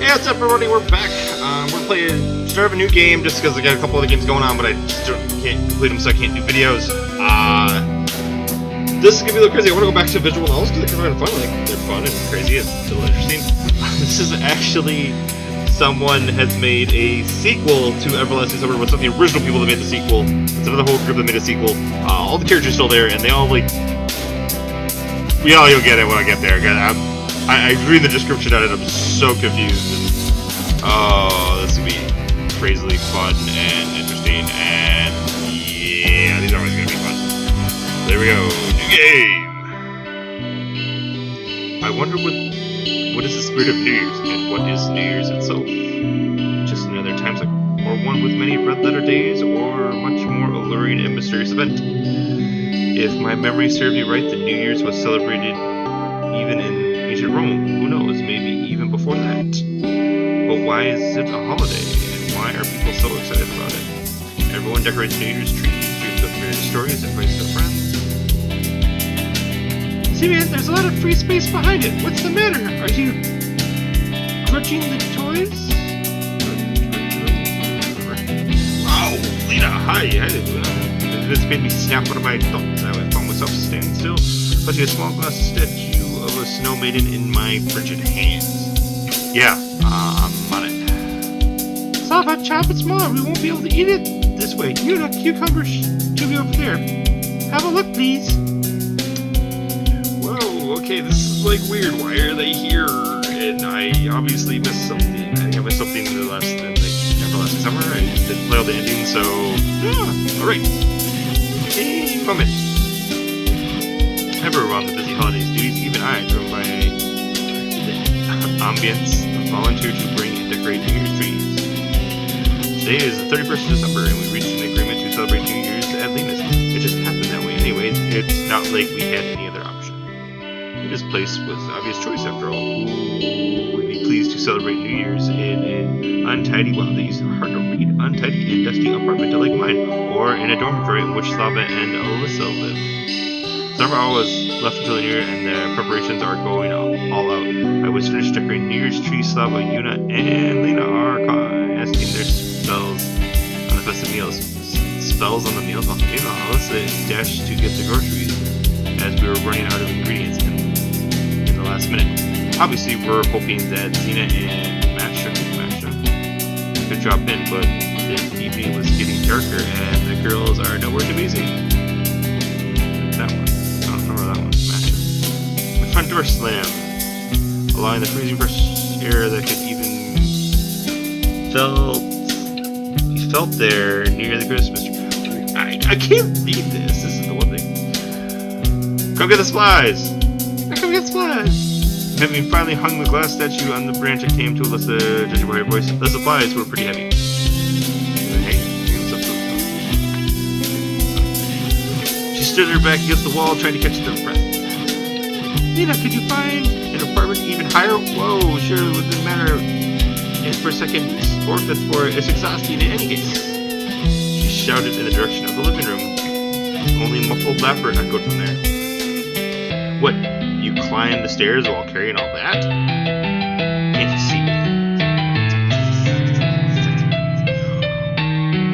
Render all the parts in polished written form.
Hey, what's up, everybody? We're back. We're playing start of a new game just because I got a couple other games going on, but I just can't complete them, so I can't do videos. This is gonna be a little crazy. I want to go back to visual novels because they're kind of fun. Like, they're fun and crazy and still interesting. This is actually someone has made a sequel to Everlasting Summer with some of the original people that made the sequel. It's another whole group that made a sequel. All the characters are still there, and they all like. You'll get it when I get there. I read the description on it. I'm so confused. Oh, this is gonna be crazily fun and interesting, and yeah, these are always gonna be fun. There we go, new game. I wonder what is the spirit of New Year's, and what is New Year's itself? Just another time cycle, or one with many red letter days, or much more alluring and mysterious event. If my memory serves me right, the New Year's was celebrated even in ancient Rome. Who knows? Maybe even before that. But why is it a holiday? And why are people so excited about it? Everyone decorates New Year's trees, dreams of various stories, invites their friends. See, man, there's a lot of free space behind it. What's the matter? Are you grudging the toys? Oh, Lena, hi. This made me snap out of my thoughts. I found myself standing still, clutching a small glass statue of a snow maiden in my frigid hands. Yeah, I'm on it. Sava, chop it smaller. We won't be able to eat it this way. Yuna, cucumbers should be over there. Have a look, please. Whoa, okay, this is like weird. Why are they here? And I obviously missed something. I think I missed something in the Everlasting Summer. I didn't play all the endings, so yeah, alright. Hey, moment. Ever around the busy holidays duties, even I, driven by the ambience, volunteer to bring and decorate New Year's trees. Today is the 31st of December, and we reached an agreement to celebrate New Year's at Lena's. It just happened that way anyway. It's not like we had any other option. This place was the obvious choice after all. Who would be pleased to celebrate New Year's in an untidy, wow, these are hard to read, untidy and dusty apartment like mine, or in a dormitory in which Slava and Alisa live. Summer was left until the New Year, and the preparations are going all out. I was finished decorating New Year's tree. Slava, Yuna, and Lena are asking their spells on the festive meals. Spells on the meals? Meanwhile, Alisa dashed to get the groceries as we were running out of ingredients in the last minute. Obviously, we're hoping that Xena and Masha could drop in, but the evening was getting darker, and the girls are nowhere to be seen. That one. I don't remember that one. Masha. The front door slammed, allowing the freezing fresh air that could even be felt there near the Christmas tree. I can't read this. This is the one thing. Come get the supplies! Come get the supplies! Having finally hung the glass statue on the branch, I came to Alisa, judging by her voice. The supplies were pretty heavy. Hey, she stood her back against the wall, trying to catch their breath. Nina, could you find an apartment even higher? Whoa, sure, it wouldn't matter if for a second or fifth floor. It's exhausting in any case. She shouted in the direction of the living room. Only muffled laughter echoed from there. What? You climbed the stairs while carrying all that? Can't you see?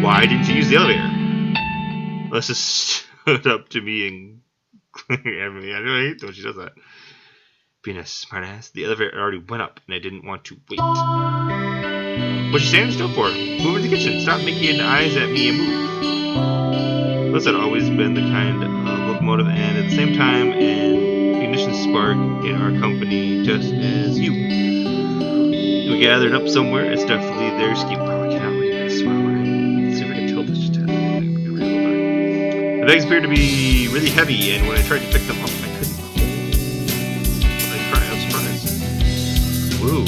Why didn't you use the elevator? Alyssa stood up to me and I hate when she does that. Being a smartass, the elevator already went up and I didn't want to wait. What's she standing still for? Move in the kitchen. Stop making eyes at me and move. Alyssa had always been the kind of locomotive and at the same time an ignition spark in our company, just as you. We gathered up somewhere. It's definitely their scheme. Oh, I cannot read this. Wow. Let's see if I can tilt this just a tad. The bags appeared to be really heavy, and when I tried to pick them up, I couldn't hold. I was surprised. Woo.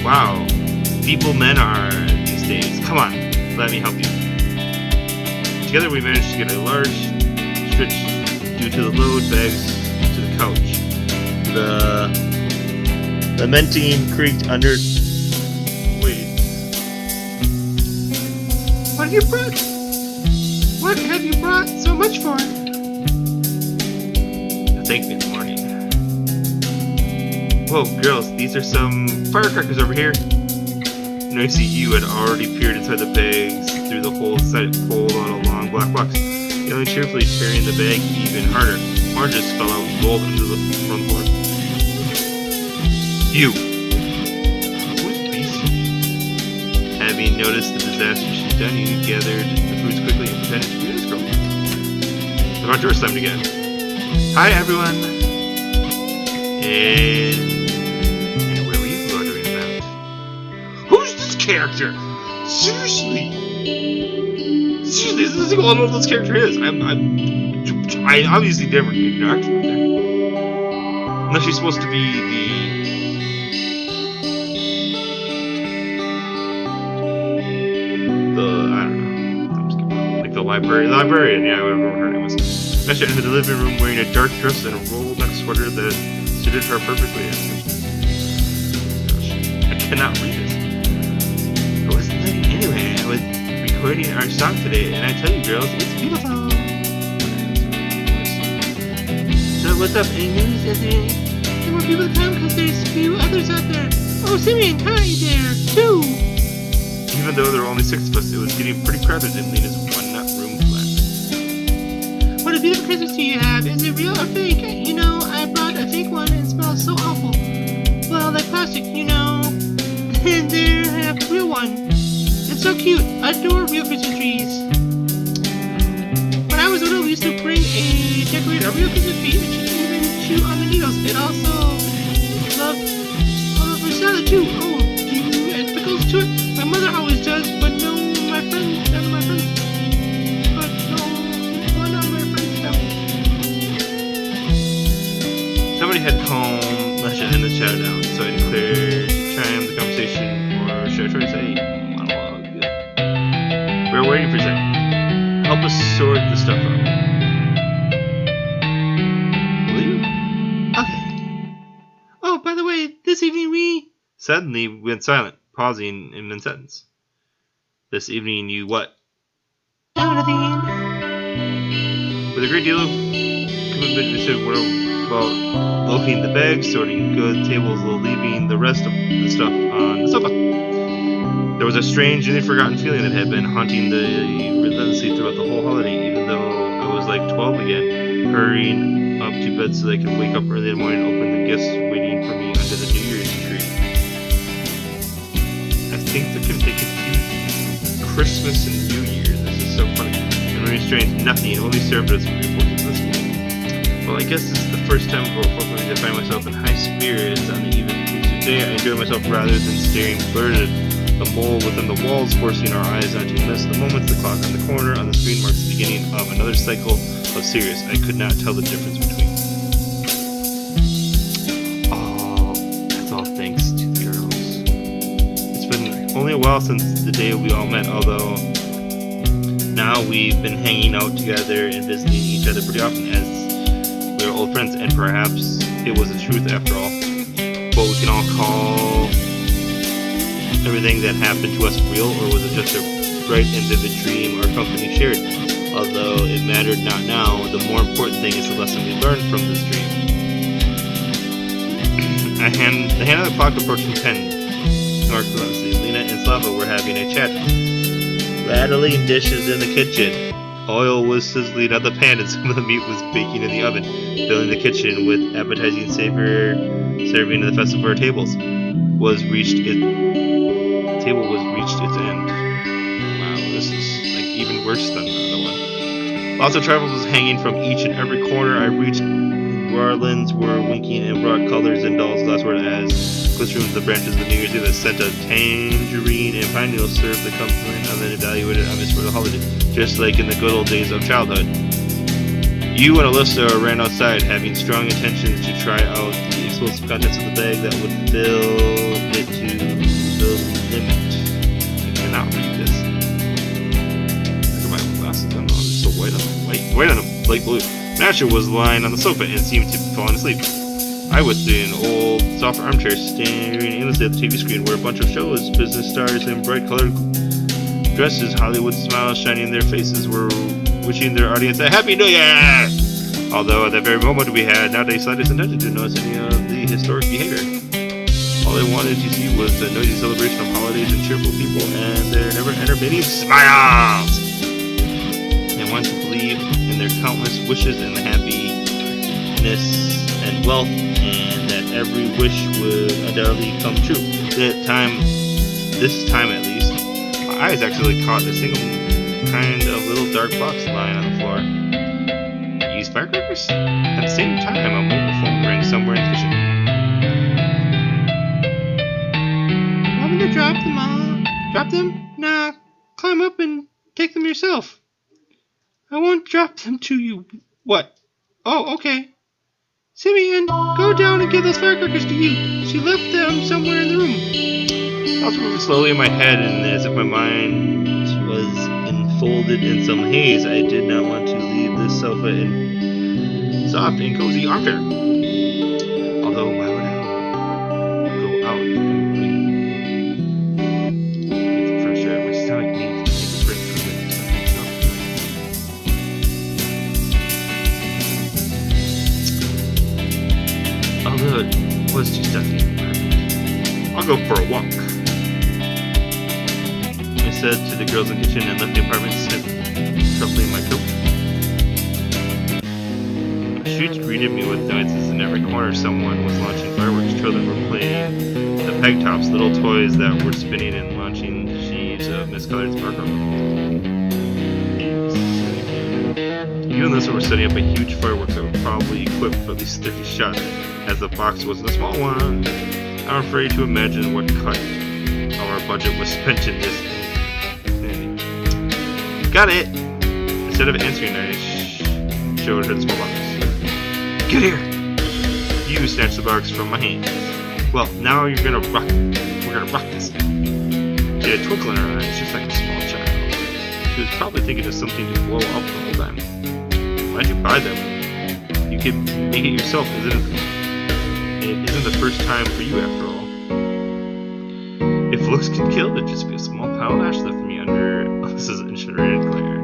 Wow. People men are these days. Come on, let me help you. Together we managed to get a large stretch due to the load bags to the couch. The mentine creaked under. Wait. What have you brought? What have you brought so much for? Thank me in the morning. Whoa, girls, these are some firecrackers over here. Noisy you had already peered inside the bags through the hole inside it pulled on a long black box, yelling cheerfully, tearing the bag even harder. Oranges fell out and rolled into the front floor. You! Who's Beast? Having noticed the disaster she'd done, you gathered the fruits quickly and pretended to be this girl. The front door slammed again. Hi, everyone! And where were you fluttering about? Who's this character? Seriously, this is what all this character is. I obviously never interacted with her. Unless she's supposed to be I don't know. I'm skipping. Like the librarian, yeah, whatever her name was. Mesha entered the living room wearing a dark dress and a roll-neck sweater that suited her perfectly. Gosh, I cannot read this. I wasn't late anyway. I was recording our song today, and I tell you, girls, it's beautiful. So what's up? Any news yesterday? There more people to come because there's few others out there. Oh, Simeon, hi there, too. Even though there were only 6 of us, it was getting pretty crowded in Lena's one-room flat. What a beautiful Christmas tree you have. Is it real or fake? You know, I brought a fake one and it smells so awful. Well, like plastic, you know. And there I have a real one. It's so cute. I adore real Christmas trees. When I was little, we used to decorate a real Christmas tree and even chew on the needles. It also loved for salad too. Oh, do you add pickles to it? My mother always does, but none of my friends don't. Somebody had calmed Lesha and the shout down, so I declared to triumph the conversation, or should I try to say monologue? We were waiting for a second. Help us sort the stuff out. Will you? Okay. Oh, by the way, this evening we... Suddenly we went silent, pausing in mid-sentence. This evening you what? Oh, nothing. With a great deal of commitment, we said about locating the bags, sorting good tables, while leaving the rest of the stuff on the sofa. There was a strange and forgotten feeling that had been haunting me relentlessly throughout the whole holiday, even though I was like 12 again, hurrying up to bed so that I could wake up early in the morning and open the gifts waiting for me under the New Year's tree. I think they're going to take it to Christmas and New Year. This is so funny. And really strange, nothing. It only served as a report to this game. Well, I guess this is the first time for me that I find myself in high spirits on the eve of Tuesday. I enjoy myself rather than staring blurred at the mole within the walls, forcing our eyes not to miss the moments. The clock on the corner on the screen marks the beginning of another cycle of Sirius. I could not tell the difference between. Oh, that's all thanks to the girls. It's been only a while since the day we all met, although now we've been hanging out together and visiting each other pretty often as we are old friends, and perhaps it was the truth after all. But we can all call everything that happened to us real, or was it just a bright and vivid dream our company shared? Although it mattered not now, the more important thing is the lesson we learned from this dream. The hand of the clock approaching 10. Marked relentlessly. Lena and Slava were having a chat. Rattling dishes in the kitchen. Oil was sizzling on the pan and some of the meat was baking in the oven, filling the kitchen with appetizing savor. Serving the festive for our tables was reached its end. Wow, this is like even worse than the other one. Lots of trifles was hanging from each and every corner I reached. Garlands were winking and brought colors and dolls glassware as glistening the branches of the New Year's Eve. The scent of tangerine and pine needles served the accompaniment of an evaluated atmosphere for the holiday, just like in the good old days of childhood. You and Alyssa ran outside, having strong intentions to try out the explosive contents of the bag that would fill it to the limit. I cannot read this. Look at my glasses. I don't know. They're so white on a light blue. Masha was lying on the sofa and seemed to be falling asleep. I was sitting in an old, soft armchair, staring aimlessly at the TV screen where a bunch of shows, business stars in bright colored dresses, Hollywood smiles shining in their faces, were wishing their audience a Happy New Year! Although at that very moment we had not a slightest intention to notice any of the historic behavior. All I wanted to see was the noisy celebration of holidays and cheerful people and their never-ending smiles! I wanted to believe in their countless wishes and the happiness and wealth, and that every wish would undoubtedly come true. This time at least, my eyes actually caught a single kind of little dark box lying on the floor. Use firecrackers? At the same time, a mobile phone rang somewhere in the kitchen. Want me to drop them all? Drop them? Nah, climb up and take them yourself. I won't drop them to you. What? Oh, okay. Simeon, go down and give those firecrackers to you. She left them somewhere in the room. I was moving slowly in my head, and as if my mind was enfolded in some haze, I did not want to leave this sofa in soft and cozy armchair. Although, why would I go out and get some fresh air? My stomach needs to take a break from it. Although it was too stuffy in the apartment. I'll go for a walk, I said to the girls in the kitchen, and left the apartment, shuffling my coat. The streets greeted me with noises. In every corner someone was launching fireworks. Children were playing the peg tops, little toys that were spinning and launching sheaves of miscolored sparkle. Even those who were setting up a huge fireworks that would probably equip at least 30 shots, as the box wasn't a small one. I'm afraid to imagine what cut of our budget was spent in this. Got it! Instead of answering, I showed her the small box. Get here! You snatched the box from my hands. Well, now we're gonna rock this thing. She had a twinkle in her eyes, just like a small child. She was probably thinking of something to blow up the whole time. Why'd you buy them? You can make it yourself, isn't it? It isn't the first time for you, after all. If looks could kill, it'd just be a small pile of ash left for me under Alisa's incinerated glare.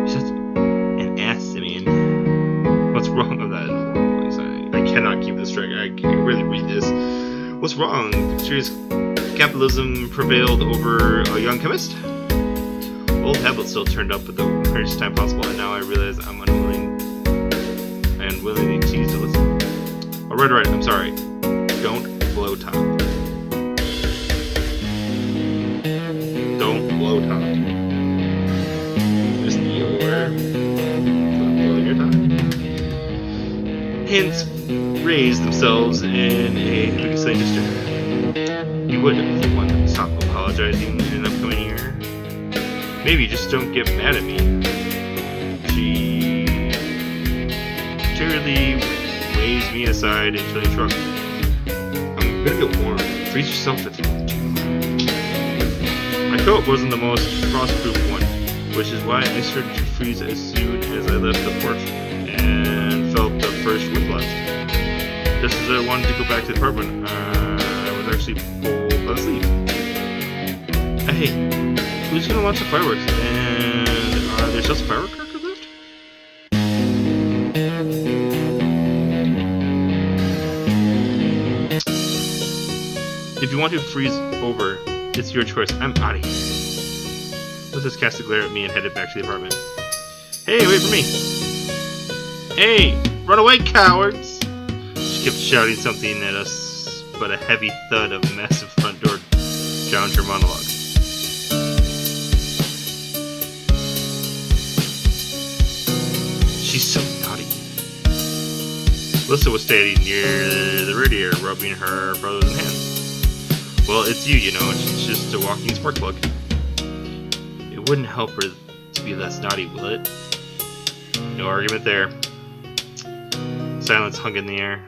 Such an ass, Simeon. What's wrong with that voice? I cannot keep this straight. I can't really read this. What's wrong? Serious capitalism prevailed over a young chemist? Old habits still turned up at the worst time possible, and now I realize I'm unwilling to use to listen. Alright, I'm sorry. Don't blow top. Don't blow top. Just be aware of blowing your top. Hands raised themselves in a silly gesture. You would if you wanted to stop apologizing in an upcoming year. Maybe just don't get mad at me. She cheerily waves me aside until he shrugs. I'm gonna get warm. Freeze yourself if you want to. My coat wasn't the most frost-proof one, which is why I started to freeze as soon as I left the porch and felt the first wind blast. Just as I wanted to go back to the apartment, I was actually pulled by the sleeve. Hey, who's gonna launch the fireworks? And are there just firecrackers left? If you want to freeze over, it's your choice. I'm out of here. Let's just cast a glare at me and headed back to the apartment. Hey, wait for me! Hey, run away, cowards! She kept shouting something at us, but a heavy thud of a massive front door drowned her monologue. She's so naughty. Alyssa was standing near the radiator, rubbing her frozen hands. Well, it's you, you know, it's just a walking spark plug. It wouldn't help her to be less naughty, will it? No argument there. Silence hung in the air.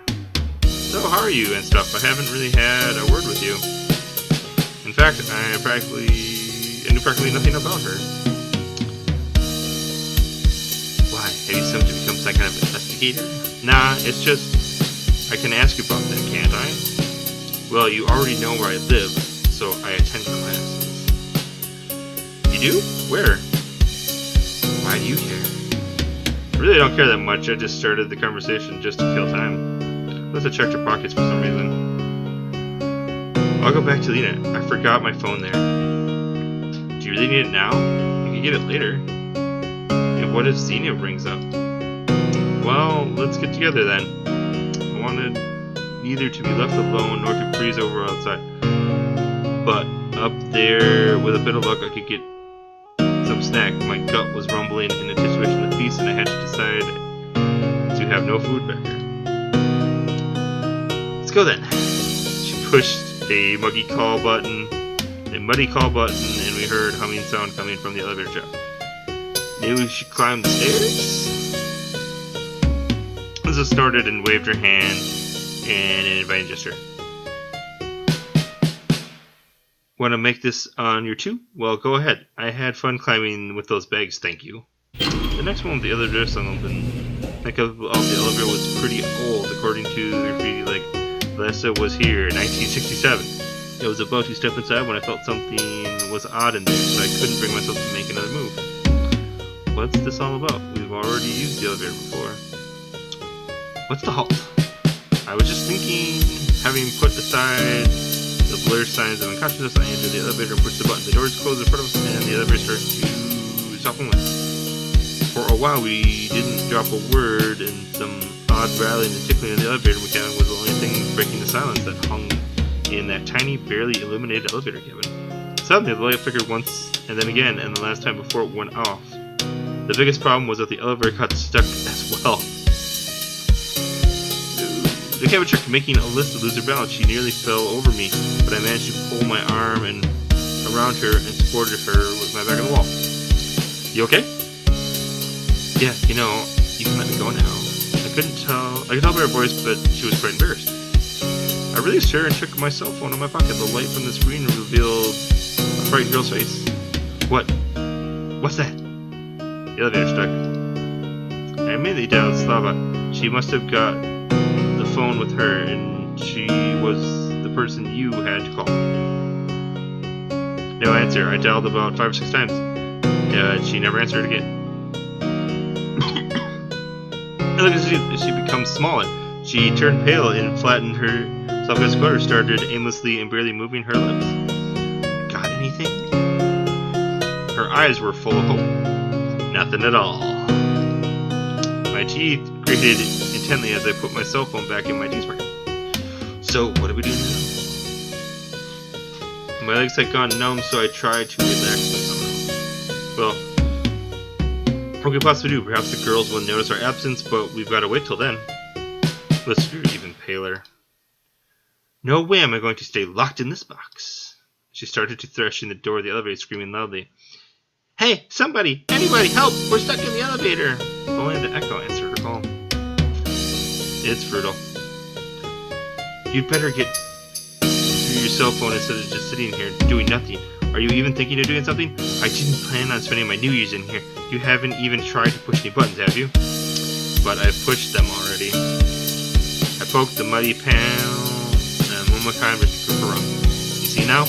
So, how are you and stuff? I haven't really had a word with you. In fact, I knew practically nothing about her. Why? Have you summoned to become some kind of investigator? Nah, it's just I can ask you about that, can't I? Well, you already know where I live, so I attend classes. You do? Where? Why do you care? really don't care that much. I just started the conversation just to kill time. Unless I checked her pockets for some reason. I'll go back to Lena. I forgot my phone there. Do you really need it now? You can get it later. And what if Xenia brings up? Well, let's get together then. I wanted neither to be left alone nor to freeze over outside. But up there, with a bit of luck, I could get some snack. My gut was rumbling in anticipation of the feast, and I had to decide to have no food back there. Let's go then. She pushed a muddy call button, and we heard humming sound coming from the elevator shaft. Maybe she climbed the stairs? Lisa snorted and waved her hand in an inviting gesture. Want to make this on your two? Well, go ahead. I had fun climbing with those bags, thank you. The next moment, the elevator opened. Think of the elevator was pretty old, according to the graffiti, like Alisa was here in 1967. It was about to step inside when I felt something was odd in there, so I couldn't bring myself to make another move. What's this all about? We've already used the elevator before. What's the halt? I was just thinking, having put aside the blur signs of unconsciousness, I entered the elevator and pushed the button. The doors closed in front of us, and the elevator started to soften with. For a while, we didn't drop a word, and some odd rattling and tickling of the elevator mechanic was the only thing breaking the silence that hung in that tiny, barely illuminated elevator cabin. Suddenly, the light flickered once, and then again, and the last time before it went off. The biggest problem was that the elevator got stuck as well. The cabin trick making Alisa lose her balance. She nearly fell over me, but I managed to pull my arm and around her and supported her with my back on the wall. You okay? Yeah, you can let me go now. I could tell by her voice, but she was quite embarrassed. I released her and took my cell phone out of my pocket. The light from the screen revealed a bright girl's face. What? What's that? The elevator stuck. I immediately dialed Slava. She must have got the phone with her, and she was the person you had to call. No answer. I dialed about 5 or 6 times. She never answered again. Look, as she becomes smaller. She turned pale and flattened herself against the corner, started aimlessly and barely moving her lips. Got anything? Her eyes were full of hope. Nothing at all. My teeth grated intently as I put my cell phone back in my jeans pocket. So, what do we do now? My legs had gone numb, so I tried to relax them somehow. Well, what could we possibly do? Perhaps the girls will notice our absence, but we've got to wait till then. Let's do even paler. No way am I going to stay locked in this box. She started to thrash in the door of the elevator, screaming loudly. Hey, somebody! Anybody, help! We're stuck in the elevator! Only the echo answered her call. It's brutal. You'd better get through your cell phone instead of just sitting here doing nothing. Are you even thinking of doing something? I didn't plan on spending my New Year's in here. You haven't even tried to push any buttons, have you? But I've pushed them already. I poked the muddy panel and one more time just to prove her wrong. You see now?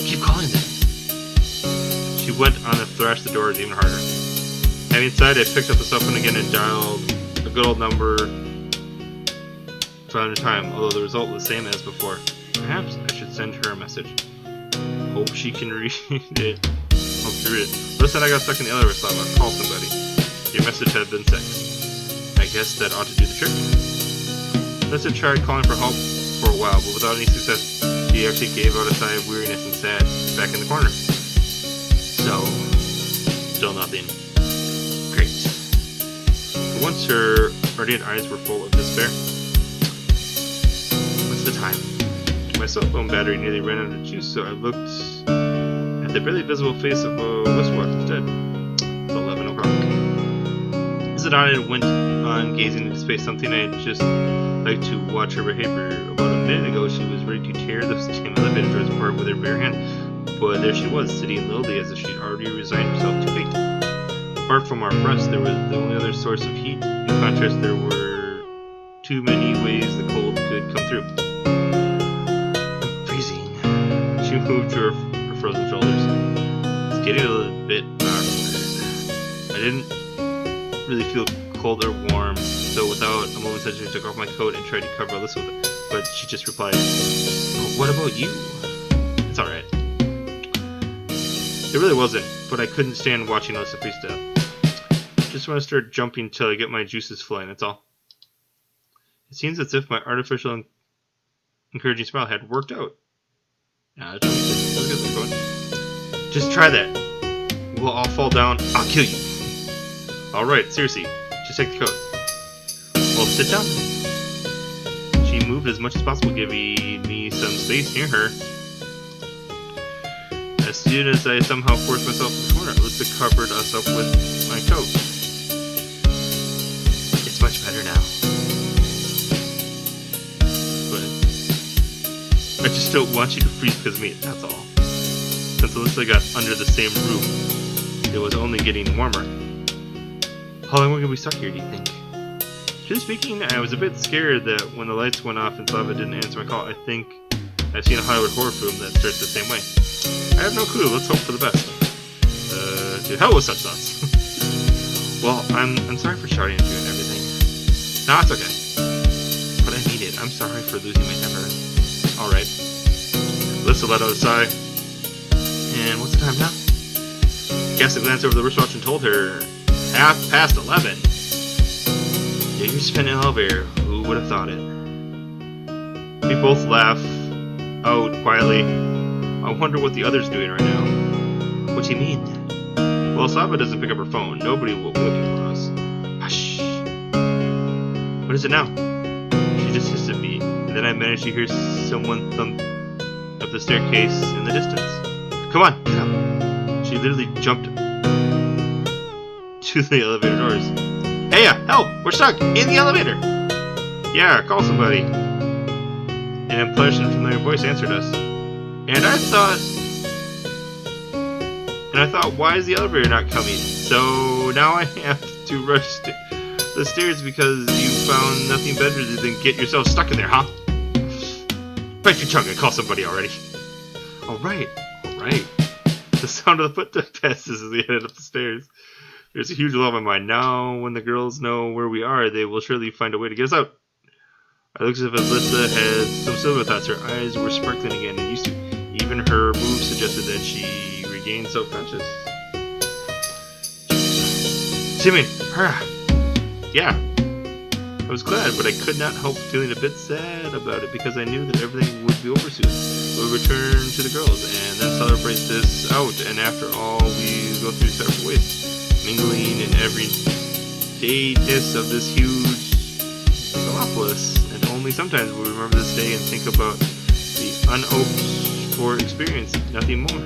Keep calling them. She went on to thrash the doors even harder. Having inside, I picked up the cell phone again and dialed a good old number 500 times, although the result was the same as before. Perhaps I should send her a message. Hope she can read it. Hope she read it. Listen, I got stuck in the elevator, so I'm gonna call somebody. Your message had been sent. I guess that ought to do the trick. Lisa tried calling for help for a while, but without any success. She actually gave out a sigh of weariness and sat back in the corner. So, still nothing. Great. For once, her radiant eyes were full of despair. What's the time? My cell phone battery nearly ran out of juice, so I looked at the barely visible face of a wristwatch instead. It's 11 o'clock. As it on, went on gazing into space, something I had just liked to watch her behavior. About a minute ago, she was ready to tear those damn elevator doors apart with her bare hand. But there she was, sitting lowly as if she'd already resigned herself to fate. Apart from our breasts, there was the only other source of heat. In contrast, there were too many ways the cold could come through. I'm freezing. She moved to her frozen shoulders. It's getting a little bit awkward. I didn't really feel cold or warm, so without a moment's hesitation, I took off my coat and tried to cover Alisa with it. But she just replied, "Oh, what about you?" It's alright. It really wasn't, but I couldn't stand watching Alisa freeze to death. Just want to start jumping till I get my juices flowing, that's all. It seems as if my artificial encouraging smile had worked out. Yeah, that was good. Just try that. We'll all fall down. I'll kill you. Alright, seriously. Just take the coat. Well, sit down. She moved as much as possible, giving me some space near her. As soon as I somehow forced myself in the corner, Alisa covered us up with my coat. It's much better now. I just don't want you to freeze because of me, that's all. Since Alisa got under the same roof, it was only getting warmer. How long are we going to be stuck here, do you think? Truly speaking, I was a bit scared that when the lights went off and Slava didn't answer my call. I think I've seen a Hollywood horror film that starts the same way. I have no clue, let's hope for the best. To hell with such thoughts. Well, I'm sorry for shouting at you and everything. No, it's okay. But I need it. I'm sorry for losing my temper. Alright. Alisa let out a sigh. And what's the time now? Cast a glance over the wristwatch and told her 11:30. Yeah, you spent an elevator. Who would have thought it? We both laugh out quietly. I wonder what the other's doing right now. What do you mean? Well, Slava doesn't pick up her phone. Nobody will be looking for us. Hush. What is it now? She just hissed at me. And then I managed to hear someone thump up the staircase in the distance. Come on, get up. She literally jumped to the elevator doors. Hey, help! We're stuck in the elevator! Yeah, call somebody. An unpleasant and familiar voice answered us. And I thought, why is the elevator not coming? So now I have to rush the stairs because you found nothing better than get yourself stuck in there, huh? Bite your tongue and call somebody already. Alright. The sound of the footstep passes as we headed up the stairs. There's a huge lull in my mind. Now, when the girls know where we are, they will surely find a way to get us out. I looked as if Alisa had some silver thoughts. Her eyes were sparkling again and used to. Even her moves suggested that she regained self-conscious. Jimmy! Yeah. I was glad, but I could not help feeling a bit sad about it because I knew that everything would be over soon. We'll return to the girls and then celebrate this out, and after all, we go through separate ways, mingling in every dayness of this huge megalopolis, and only sometimes will we remember this day and think about the unhoped for experience, nothing more.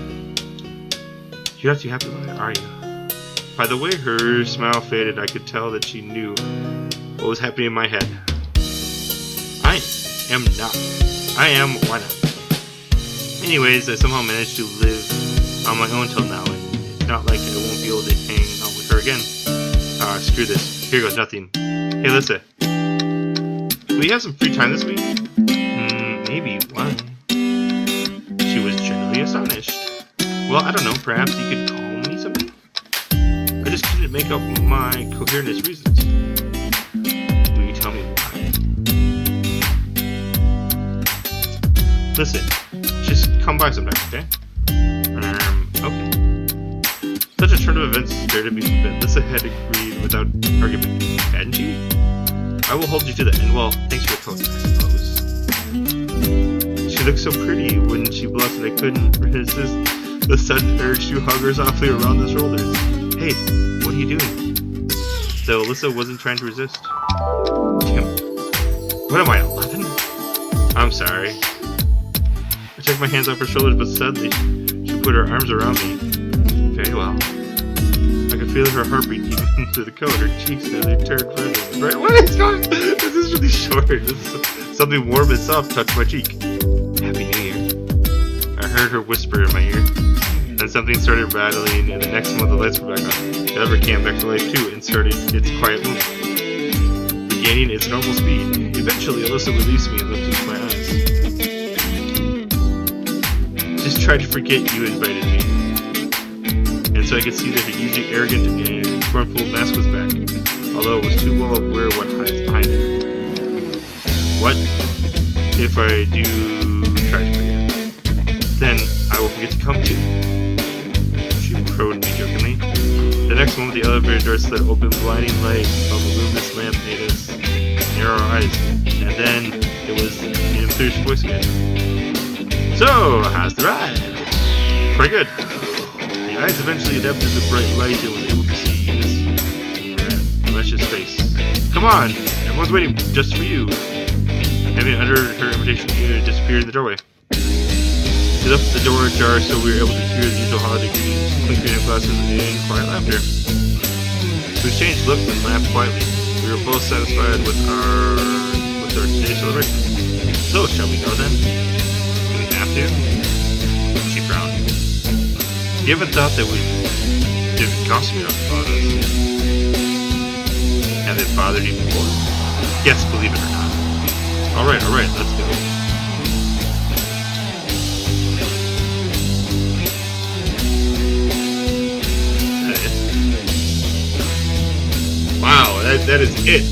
You're not too happy about it, are you? By the way her smile faded, I could tell that she knew what was happening in my head. I am not. I am, why not? Anyways, I somehow managed to live on my own till now, and it's not like I won't be able to hang out with her again. Screw this. Here goes nothing. Hey, Alisa. Do we have some free time this week? Maybe. Why? She was genuinely astonished. Well, I don't know. Perhaps you could call me something? I just couldn't make up my coherent reasons. Will you tell me why? Listen, just come by sometime, okay? Okay. Such a turn of events stared at me from bed. Alisa had agreed without argument, hadn't she? I will hold you to that, and well, thanks for your coat, I suppose. She looked so pretty when she blushed that I couldn't resist the sudden urge to hug her softly around the shoulders. Hey, what are you doing? Though Alisa wasn't trying to resist. Damn. What am I, 11? I'm sorry. I took my hands off her shoulders, but suddenly she put her arms around me. Very well. I could feel her heartbeat even through the coat. Her cheeks nearly turned red. Right? What is going on? This is really short. This is something warm and soft touched my cheek. Happy New Year. I heard her whisper in my ear. Then something started rattling, and the next moment the lights were back on. The other came back to life too and started its quiet movement, regaining its normal speed. Eventually, Alisa released me and lifted my eyes. Just tried to forget you invited me. And so I could see that her usually arrogant and scornful mask was back. although it was too well aware what hides behind it. What if I do try to forget? Then I will forget to come too. She crowed me jokingly. The next moment, the elevator door slid open, blinding light of a luminous lamp made us narrow our eyes. And then it was the mysterious voice again. So, how's the ride? Pretty good. The eyes eventually adapted to the bright light and was able to see this malicious face. Come on, everyone's waiting just for you. Having uttered her invitation, Una disappeared in the doorway. She left the door ajar so we were able to hear the usual holiday greetings, clinking of glasses, and quiet laughter. We exchanged looks and laughed quietly. We were both satisfied with our today's celebration. So, shall we go then? Do we have to? She frowned. You haven't thought that we didn't cost me enough about us? Have it bothered you before? Yes, believe it or not. Alright, let's go. Wow, that is it.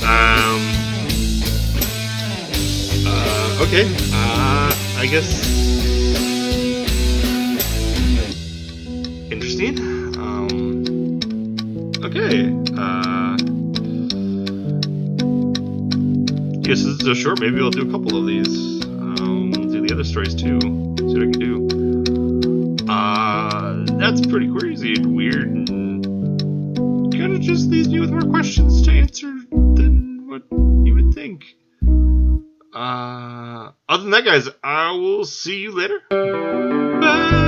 Okay. I guess. Interesting. Okay. Guess this is a short. Maybe I'll do a couple of these. Do the other stories too. See what I can do. That's pretty crazy and weird, and kind of just leaves me with more questions to answer than what you would think. Other than that, guys, I will see you later. Bye.